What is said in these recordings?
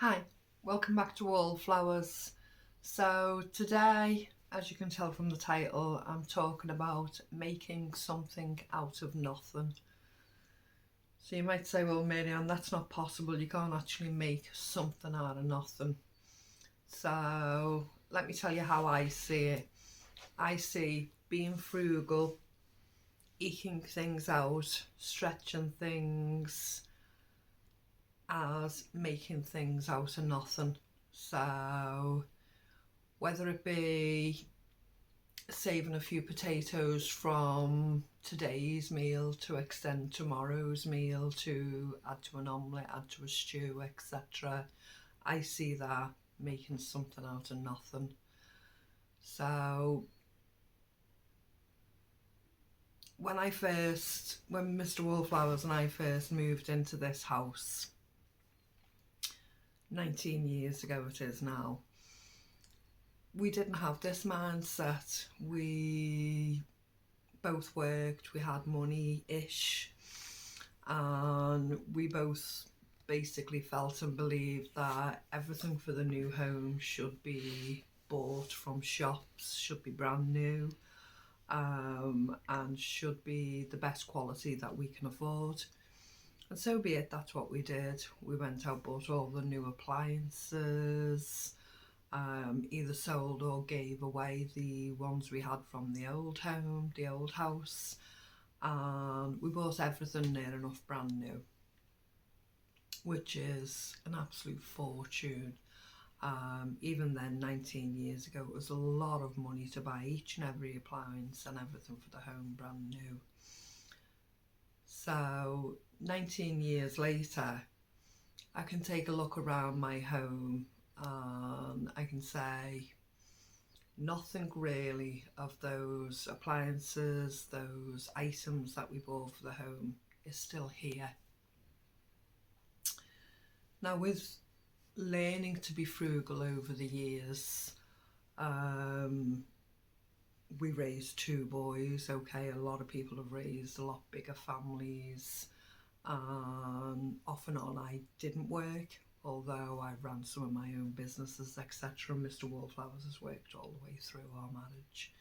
Hi, welcome back to Wallflowers. So today, as you can tell from the title, I'm talking about making something out of nothing. So you might say, well, Marianne, that's not possible. You can't actually make something out of nothing. So let me tell you how I see it. I see being frugal, eking things out, stretching things as making things out of nothing. So whether it be saving a few potatoes from today's meal to extend tomorrow's meal, to add to an omelette, add to a stew, etc. I see that making something out of nothing. So when Mr. Wallflowers and I first moved into this house, 19 years ago it is now, we didn't have this mindset. We both worked, we had money-ish, and we both basically felt and believed that everything for the new home should be bought from shops, should be brand new, and should be the best quality that we can afford. And so be it, that's what we did. We went out, bought all the new appliances, either sold or gave away the ones we had from the old home, the old house, and we bought everything near enough brand new, which is an absolute fortune. Even then, 19 years ago, it was a lot of money to buy each and every appliance and everything for the home brand new. So 19 years later, I can take a look around my home and I can say nothing really of those appliances, those items that we bought for the home is still here. Now, with learning to be frugal over the years, we raised two boys. Okay, a lot of people have raised a lot bigger families, and off and on I didn't work, although I ran some of my own businesses, etc. Mr. Wallflowers has worked all the way through our marriage.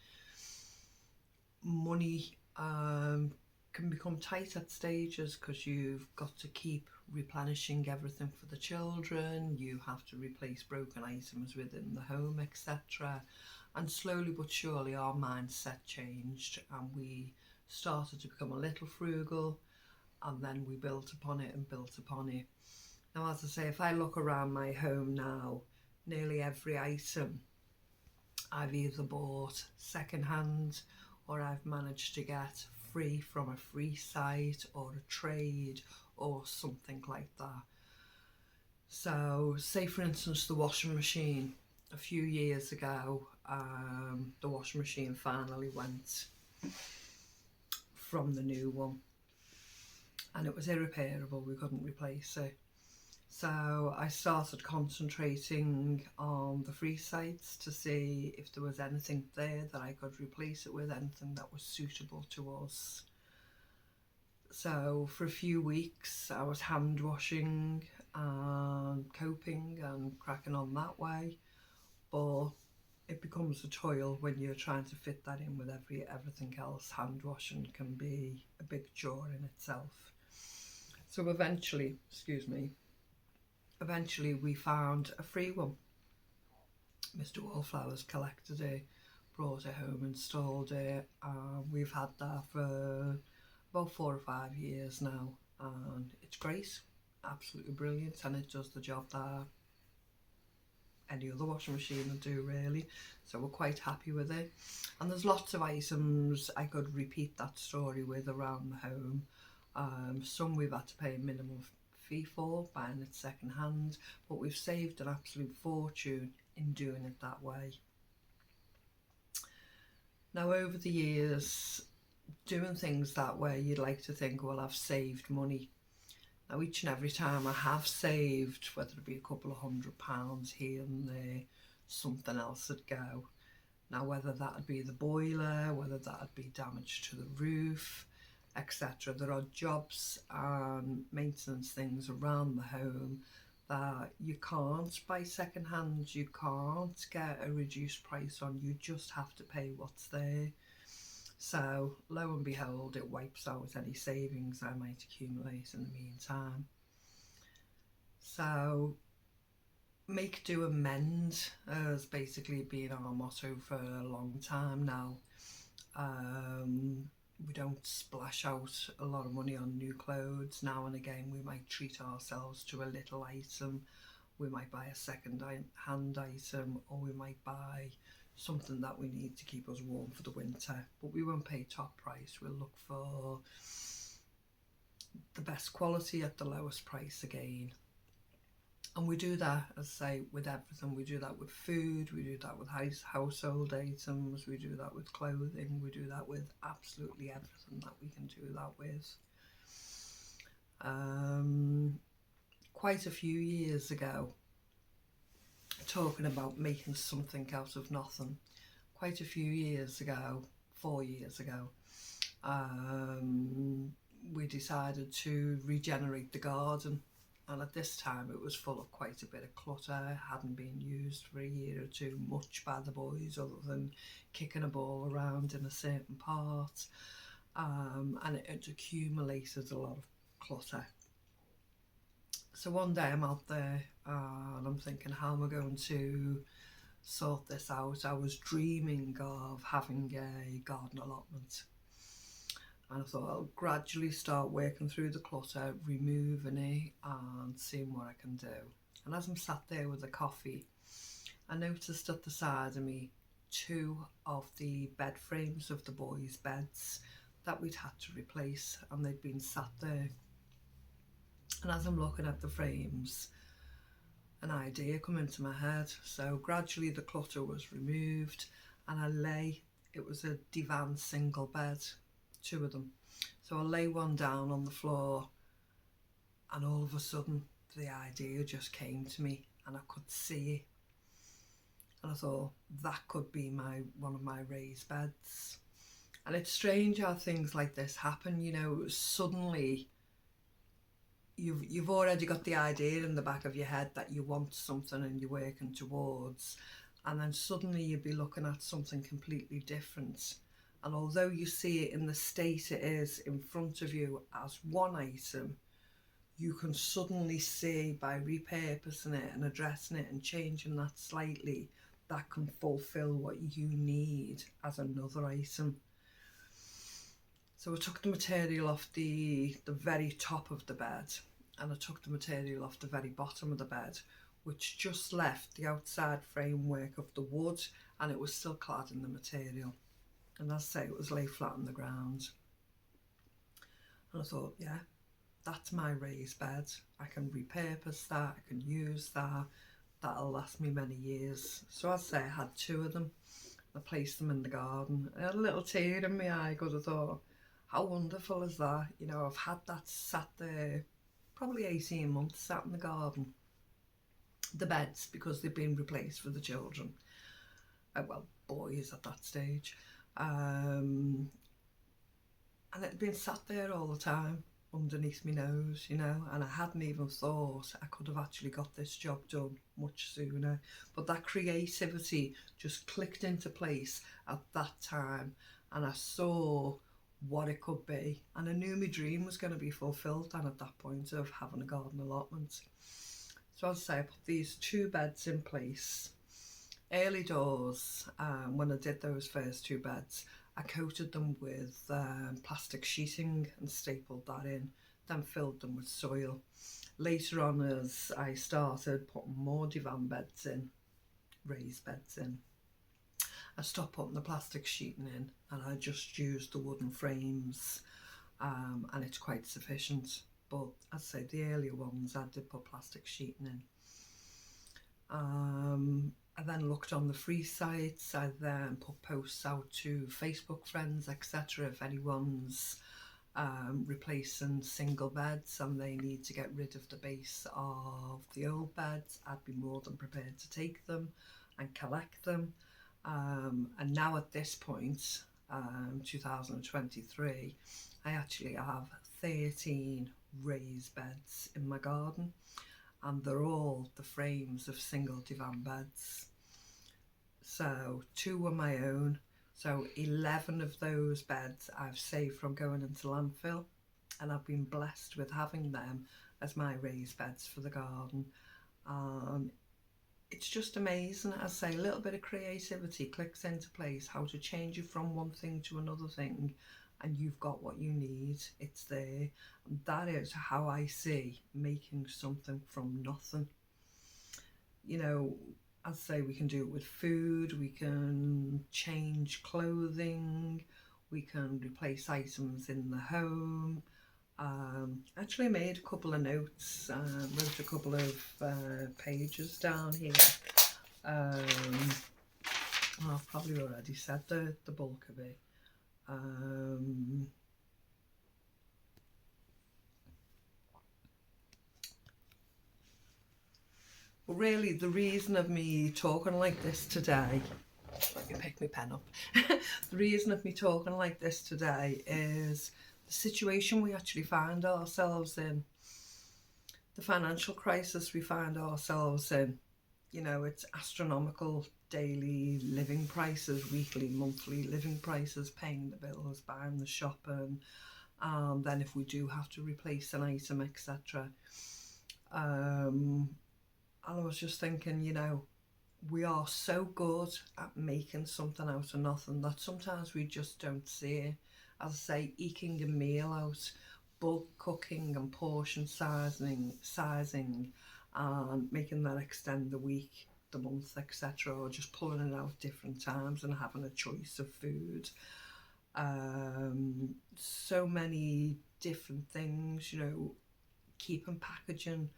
Money can become tight at stages because you've got to keep replenishing everything for the children, you have to replace broken items within the home, etc. And slowly but surely our mindset changed and we started to become a little frugal, and then we built upon it and built upon it. Now, as I say, if I look around my home now, nearly every item I've either bought second hand or I've managed to get free from a free site or a trade or something like that. So say for instance the washing machine. A few years ago, the washing machine finally went from the new one and it was irreparable, we couldn't replace it. So I started concentrating on the free sites to see if there was anything there that I could replace it with, anything that was suitable to us. So for a few weeks I was hand washing and coping and cracking on that way, but it becomes a toil when you're trying to fit that in with everything else. Hand washing can be a big chore in itself. So eventually we found a free one. Mr. Wallflowers collected it, brought it home, installed it, and we've had that for about 4 or 5 years now, and it's great, absolutely brilliant, and it does the job that any other washing machine would do really, so we're quite happy with it. And there's lots of items I could repeat that story with around the home. Some we've had to pay a minimum fee for, buying it second hand, but we've saved an absolute fortune in doing it that way. Now, over the years, doing things that way, you'd like to think, well, I've saved money. Now, each and every time I have saved, whether it be a couple of £100 here and there, something else would go. Now, whether that would be the boiler, whether that would be damage to the roof, etc. There are jobs and maintenance things around the home that you can't buy second hand, you can't get a reduced price on, you just have to pay what's there. So lo and behold, it wipes out any savings I might accumulate in the meantime. So make do amend has basically been our motto for a long time now. We don't splash out a lot of money on new clothes. Now and again we might treat ourselves to a little item. We might buy a second hand item, or we might buy something that we need to keep us warm for the winter, but we won't pay top price. We'll look for the best quality at the lowest price again. And we do that, as I say, with everything. We do that with food, we do that with household items, we do that with clothing, we do that with absolutely everything that we can do that with. Quite a few years ago, talking about making something out of nothing, quite a few years ago, 4 years ago, we decided to regenerate the garden. And at this time it was full of quite a bit of clutter, hadn't been used for a year or two much by the boys other than kicking a ball around in a certain part, and it had accumulated a lot of clutter. So one day I'm out there and I'm thinking, how am I going to sort this out? I was dreaming of having a garden allotment. And I thought I'll gradually start working through the clutter, removing it and seeing what I can do. And as I'm sat there with a coffee, I noticed at the side of me 2 of the bed frames of the boys' beds that we'd had to replace, and they'd been sat there. And as I'm looking at the frames, an idea come into my head. So gradually the clutter was removed, and it was a divan single bed, 2 of them. So I lay one down on the floor, and all of a sudden the idea just came to me and I could see it. And I thought that could be one of my raised beds. And it's strange how things like this happen, you know. Suddenly you've already got the idea in the back of your head that you want something and you're working towards, and then suddenly you'll be looking at something completely different. And although you see it in the state it is in front of you as one item, you can suddenly see, by repurposing it and addressing it and changing that slightly, that can fulfill what you need as another item. So I took the material off the very top of the bed, and I took the material off the very bottom of the bed, which just left the outside framework of the wood, and it was still clad in the material. And as I say, it was lay flat on the ground. And I thought, yeah, that's my raised bed. I can repurpose that, I can use that, that'll last me many years. So as I say, I had 2 of them. I placed them in the garden. I had a little tear in my eye because I thought, how wonderful is that? You know, I've had that sat there probably 18 months, sat in the garden. The beds, because they've been replaced for the children. Well, boys at that stage. And it had been sat there all the time underneath my nose, you know, and I hadn't even thought I could have actually got this job done much sooner. But that creativity just clicked into place at that time, and I saw what it could be, and I knew my dream was going to be fulfilled, and at that point of having a garden allotment. So as I say, I put these 2 beds in place. Early doors, when I did those first 2 beds, I coated them with plastic sheeting and stapled that in, then filled them with soil. Later on, as I started putting more divan beds in, raised beds in, I stopped putting the plastic sheeting in, and I just used the wooden frames, and it's quite sufficient. But as I say, the earlier ones I did put plastic sheeting in. I then looked on the free sites. I then put posts out to Facebook friends, etc. If anyone's replacing single beds and they need to get rid of the base of the old beds, I'd be more than prepared to take them and collect them. And now at this point, 2023, I actually have 13 raised beds in my garden. and they're all the frames of single divan beds. So 2 were my own, so 11 of those beds I've saved from going into landfill, and I've been blessed with having them as my raised beds for the garden. It's just amazing. As I say, a little bit of creativity clicks into place, how to change it from one thing to another thing, and you've got what you need. It's there. And that is how I see making something from nothing. You know, as I say, we can do it with food, we can change clothing, we can replace items in the home. Actually made a couple of notes, wrote a couple of pages down here. I've probably already said the bulk of it. But really, the reason of me talking like this today, let me pick my pen up. The reason of me talking like this today is the situation we actually find ourselves in, the financial crisis we find ourselves in. You know, it's astronomical daily living prices, weekly, monthly living prices, paying the bills, buying the shopping, then if we do have to replace an item, etc. And I was just thinking, you know, we are so good at making something out of nothing that sometimes we just don't see it. As I say, eking a meal out, bulk cooking and portion sizing and making that extend the week, the month, etc., or just pulling it out different times and having a choice of food. So many different things, you know, keeping packaging.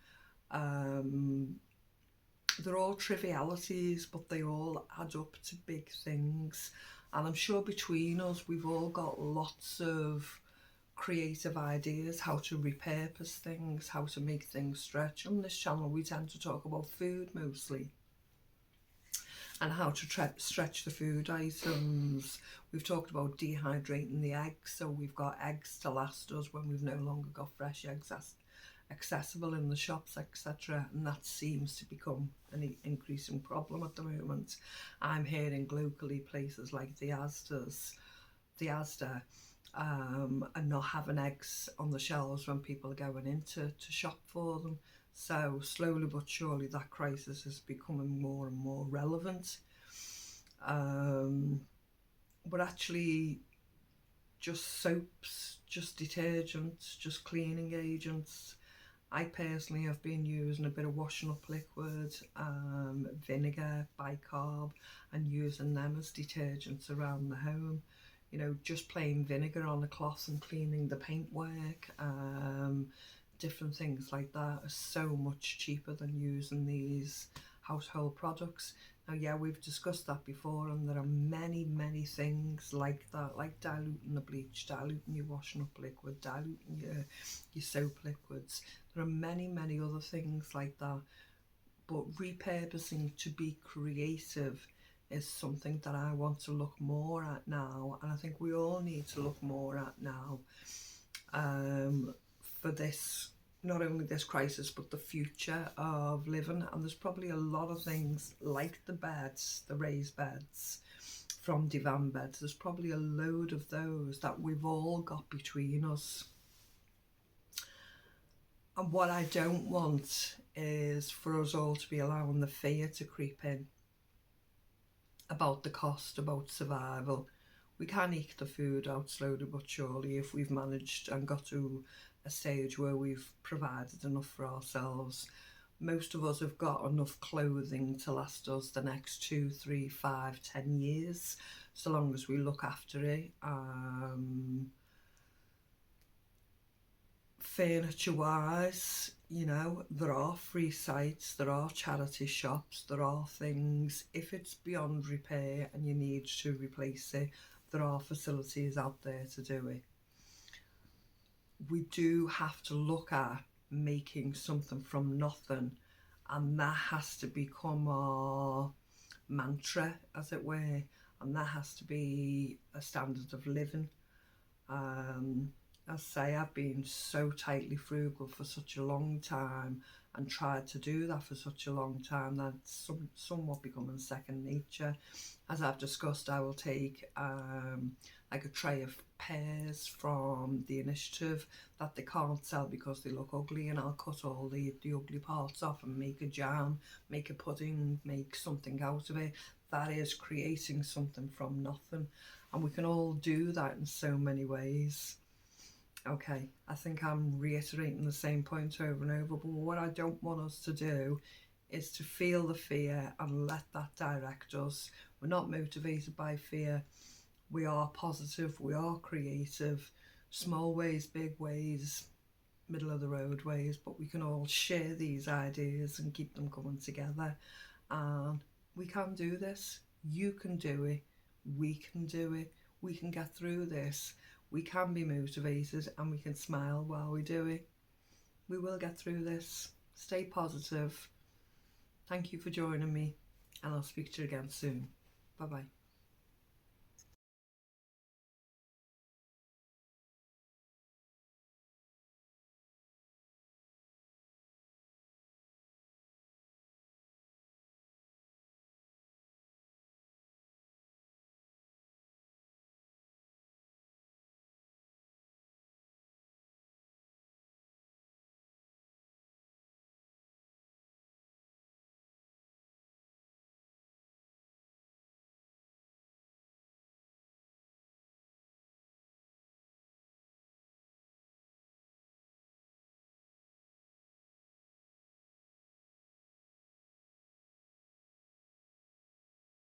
They're all trivialities, but they all add up to big things. And I'm sure between us, we've all got lots of creative ideas, how to repurpose things, how to make things stretch. On this channel, we tend to talk about food mostly, and how to stretch the food items. We've talked about dehydrating the eggs, so we've got eggs to last us when we've no longer got fresh eggs accessible in the shops, etc. And that seems to become an increasing problem at the moment. I'm hearing locally places like the Asda are not having eggs on the shelves when people are going in to shop for them. So slowly but surely that crisis is becoming more and more relevant. But actually, just soaps, just detergents, just cleaning agents. I personally have been using a bit of washing up liquid, vinegar, bicarb, and using them as detergents around the home. You know, just plain vinegar on a cloth and cleaning the paintwork, different things like that are so much cheaper than using these household products. Now, yeah, we've discussed that before, and there are many, many things like that, like diluting the bleach, diluting your washing up liquid, diluting your soap liquids. There are many, many other things like that. But repurposing to be creative is something that I want to look more at now, and I think we all need to look more at now, for this, not only this crisis, but the future of living. And there's probably a lot of things like the beds, the raised beds from divan beds. There's probably a load of those that we've all got between us. And what I don't want is for us all to be allowing the fear to creep in about the cost, about survival. We can eke the food out slowly but surely if we've managed and got to a stage where we've provided enough for ourselves. Most of us have got enough clothing to last us the next 2, 3, 5, 10 years, so long as we look after it. Furniture wise, you know, there are free sites, there are charity shops, there are things. If it's beyond repair and you need to replace it, there are facilities out there to do it. We do have to look at making something from nothing, and that has to become our mantra, as it were, and that has to be a standard of living. I say, I've been so tightly frugal for such a long time and tried to do that for such a long time that it's somewhat becoming second nature. As I've discussed, I will take like a tray of pears from the initiative that they can't sell because they look ugly, and I'll cut all the ugly parts off and make a jam, make a pudding, make something out of it. That is creating something from nothing, and we can all do that in so many ways. Okay, I think I'm reiterating the same point over and over, but what I don't want us to do is to feel the fear and let that direct us. We're not motivated by fear. We are positive, we are creative, small ways, big ways, middle of the road ways, but we can all share these ideas and keep them coming together. And we can do this. You can do it. We can do it. We can get through this. We can be motivated and we can smile while we do it. We will get through this. Stay positive. Thank you for joining me, and I'll speak to you again soon. Bye bye.